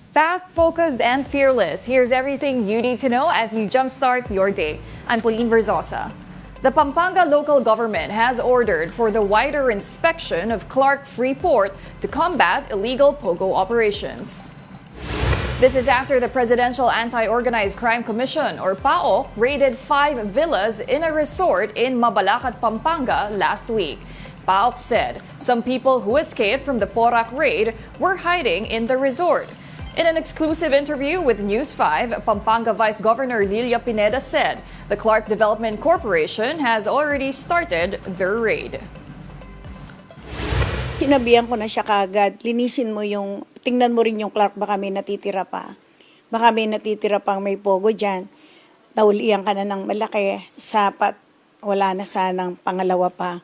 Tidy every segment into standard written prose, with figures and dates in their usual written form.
Fast, focused, and fearless. Here's everything you need to know as you jumpstart your day. I'm Pauline Verzosa. The Pampanga local government has ordered for the wider inspection of Clark Freeport to combat illegal POGO operations. This is after the Presidential Anti-Organized Crime Commission, or PAO, raided 5 villas in a resort in Mabalacat, Pampanga last week. PAO said some people who escaped from the Porac raid were hiding in the resort. In an exclusive interview with News 5, Pampanga Vice Governor Lilia Pineda said the Clark Development Corporation has already started their raid. Sinabihan ko na siya kagad, linisin mo yung, tingnan mo rin yung Clark, baka may natitira pa. Baka may natitira pang may pogo dyan. Naulian ka na ng malaki, sapat, wala na sanang pangalawa pa.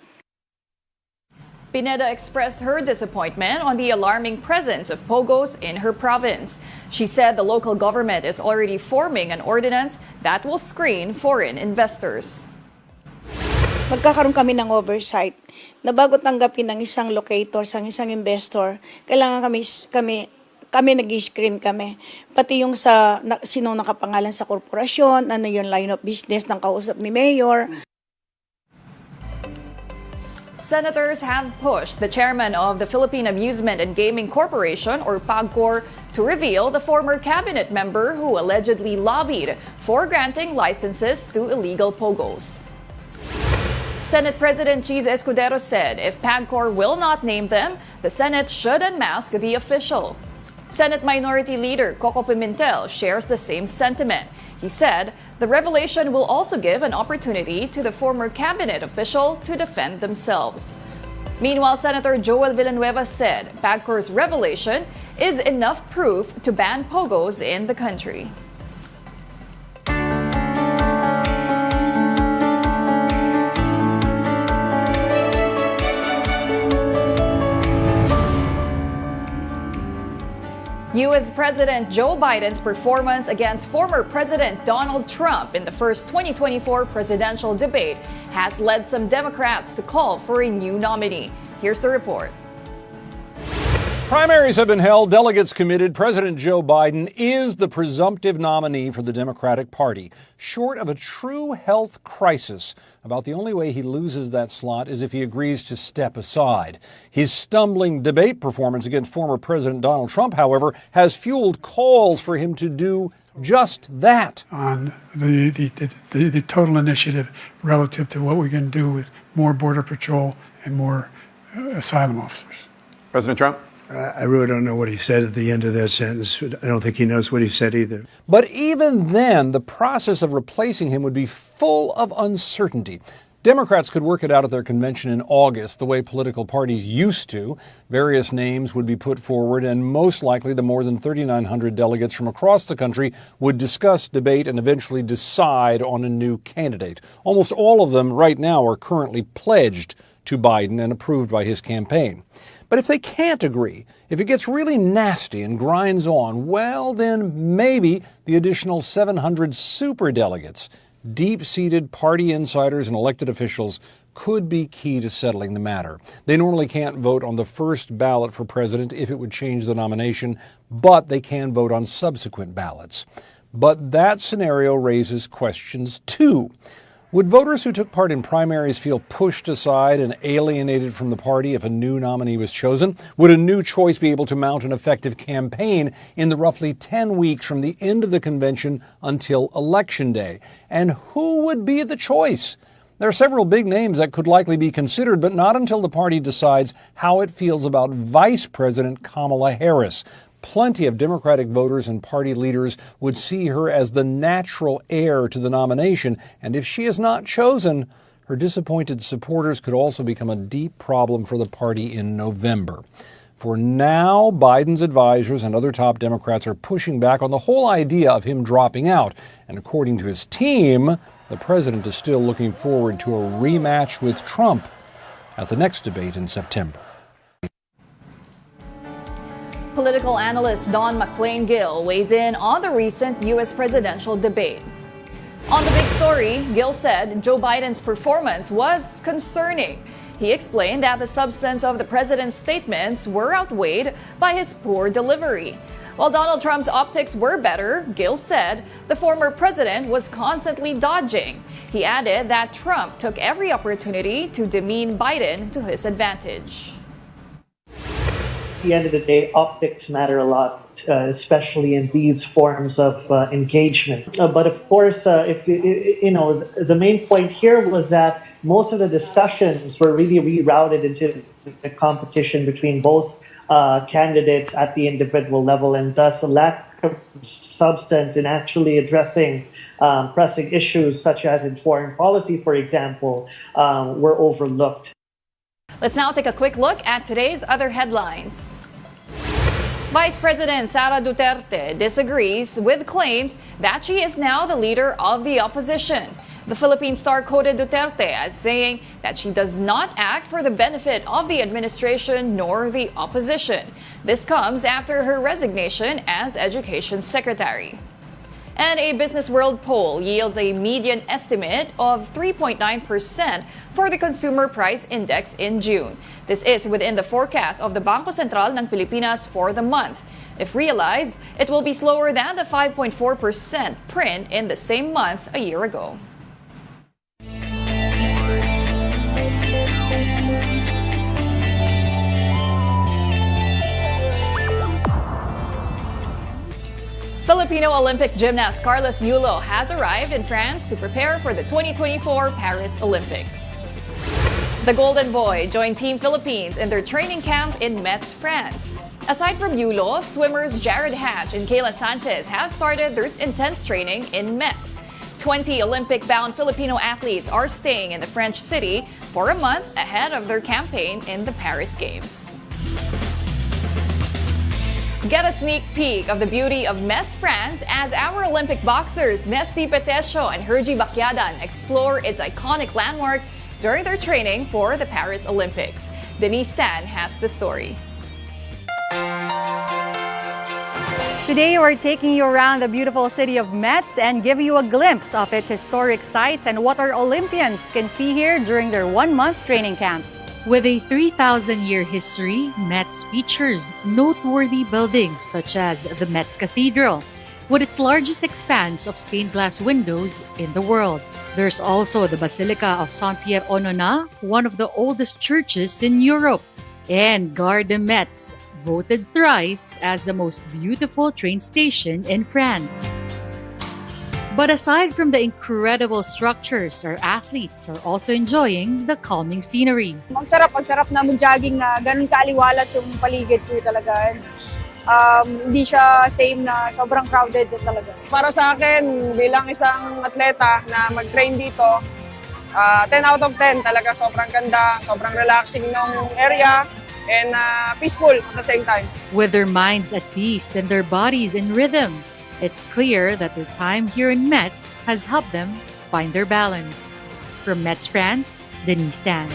Pineda expressed her disappointment on the alarming presence of POGOs in her province. She said the local government is already forming an ordinance that will screen foreign investors. Magkakaroon kami ng oversight na bago tanggapin ng isang locator, ng isang investor, kailangan kami nag-screen kami. Pati yung sino nakapangalan sa korporasyon, ano yung line of business ng kausap ni Mayor. Senators have pushed the chairman of the Philippine Amusement and Gaming Corporation, or PAGCOR, to reveal the former cabinet member who allegedly lobbied for granting licenses to illegal POGOs. Senate President Cheese Escudero said if PAGCOR will not name them, the Senate should unmask the official. Senate Minority Leader Coco Pimentel shares the same sentiment. He said the revelation will also give an opportunity to the former cabinet official to defend themselves. Meanwhile, Senator Joel Villanueva said PAGCOR's revelation is enough proof to ban POGOs in the country. U.S. President Joe Biden's performance against former President Donald Trump in the first 2024 presidential debate has led some Democrats to call for a new nominee. Here's the report. Primaries have been held. Delegates committed. President Joe Biden is the presumptive nominee for the Democratic Party. Short of a true health crisis, about the only way he loses that slot is if he agrees to step aside. His stumbling debate performance against former President Donald Trump, however, has fueled calls for him to do just that. On the total initiative relative to what we can do with more Border Patrol and more asylum officers. President Trump? I really don't know what he said at the end of that sentence. I don't think he knows what he said either. But even then, the process of replacing him would be full of uncertainty. Democrats could work it out at their convention in August, the way political parties used to. Various names would be put forward, and most likely the more than 3,900 delegates from across the country would discuss, debate, and eventually decide on a new candidate. Almost all of them right now are currently pledged to Biden and approved by his campaign. But if they can't agree, if it gets really nasty and grinds on, well, then maybe the additional 700 superdelegates, deep-seated party insiders and elected officials, could be key to settling the matter. They normally can't vote on the first ballot for president if it would change the nomination, but they can vote on subsequent ballots. But that scenario raises questions, too. Would voters who took part in primaries feel pushed aside and alienated from the party if a new nominee was chosen? Would a new choice be able to mount an effective campaign in the roughly 10 weeks from the end of the convention until Election Day? And who would be the choice? There are several big names that could likely be considered, but not until the party decides how it feels about Vice President Kamala Harris. Plenty of Democratic voters and party leaders would see her as the natural heir to the nomination, and if she is not chosen, her disappointed supporters could also become a deep problem for the party in November. For now, Biden's advisors and other top Democrats are pushing back on the whole idea of him dropping out, and according to his team, the president is still looking forward to a rematch with Trump at the next debate in September. Political analyst Don McLean-Gill weighs in on the recent U.S. presidential debate. On the big story, Gill said Joe Biden's performance was concerning. He explained that the substance of the president's statements were outweighed by his poor delivery. While Donald Trump's optics were better, Giles said the former president was constantly dodging. He added that Trump took every opportunity to demean Biden to his advantage. At the end of the day, optics matter a lot, especially in these forms of engagement. But of course, if you know, the main point here was that most of the discussions were really rerouted into the competition between both candidates at the individual level, and thus a lack of substance in actually addressing pressing issues such as in foreign policy, for example, were overlooked. Let's now take a quick look at today's other headlines. Vice President Sara Duterte disagrees with claims that she is now the leader of the opposition. The Philippine Star quoted Duterte as saying that she does not act for the benefit of the administration nor the opposition. This comes after her resignation as Education Secretary. And a Business World poll yields a median estimate of 3.9% for the Consumer Price Index in June. This is within the forecast of the Bangko Sentral ng Pilipinas for the month. If realized, it will be slower than the 5.4% print in the same month a year ago. Filipino Olympic gymnast Carlos Yulo has arrived in France to prepare for the 2024 Paris Olympics. The Golden Boy joined Team Philippines in their training camp in Metz, France. Aside from Yulo, swimmers Jared Hatch and Kayla Sanchez have started their intense training in Metz. 20 Olympic-bound Filipino athletes are staying in the French city for a month ahead of their campaign in the Paris Games. Get a sneak peek of the beauty of Metz, France as our Olympic boxers Nesty Petesio and Hergy Bacyadan explore its iconic landmarks during their training for the Paris Olympics. Denise Tan has the story. Today, we're taking you around the beautiful city of Metz and giving you a glimpse of its historic sites and what our Olympians can see here during their one-month training camp. With a 3,000-year history, Metz features noteworthy buildings such as the Metz Cathedral, with its largest expanse of stained glass windows in the world. There's also the Basilica of Saint-Pierre Onona, one of the oldest churches in Europe, and Gare de Metz, voted thrice as the most beautiful train station in France. But aside from the incredible structures, our athletes are also enjoying the calming scenery. Ang sarap na mag-jogging na ganun kaaliwalas yung paligid ko talaga. Hindi siya same na sobrang crowded talaga. Para sa akin, bilang isang atleta na mag-train dito, 10 out of 10 talaga. Sobrang ganda, sobrang relaxing ng area, and peaceful at the same time. With their minds at peace and their bodies in rhythm, it's clear that their time here in Metz has helped them find their balance. From Metz, France, Denise Tan.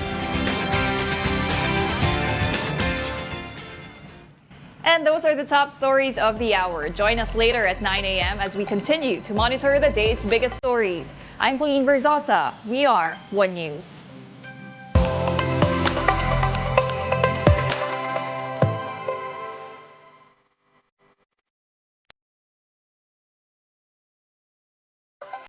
And those are the top stories of the hour. Join us later at 9 a.m. as we continue to monitor the day's biggest stories. I'm Pauline Verzosa. We are One News.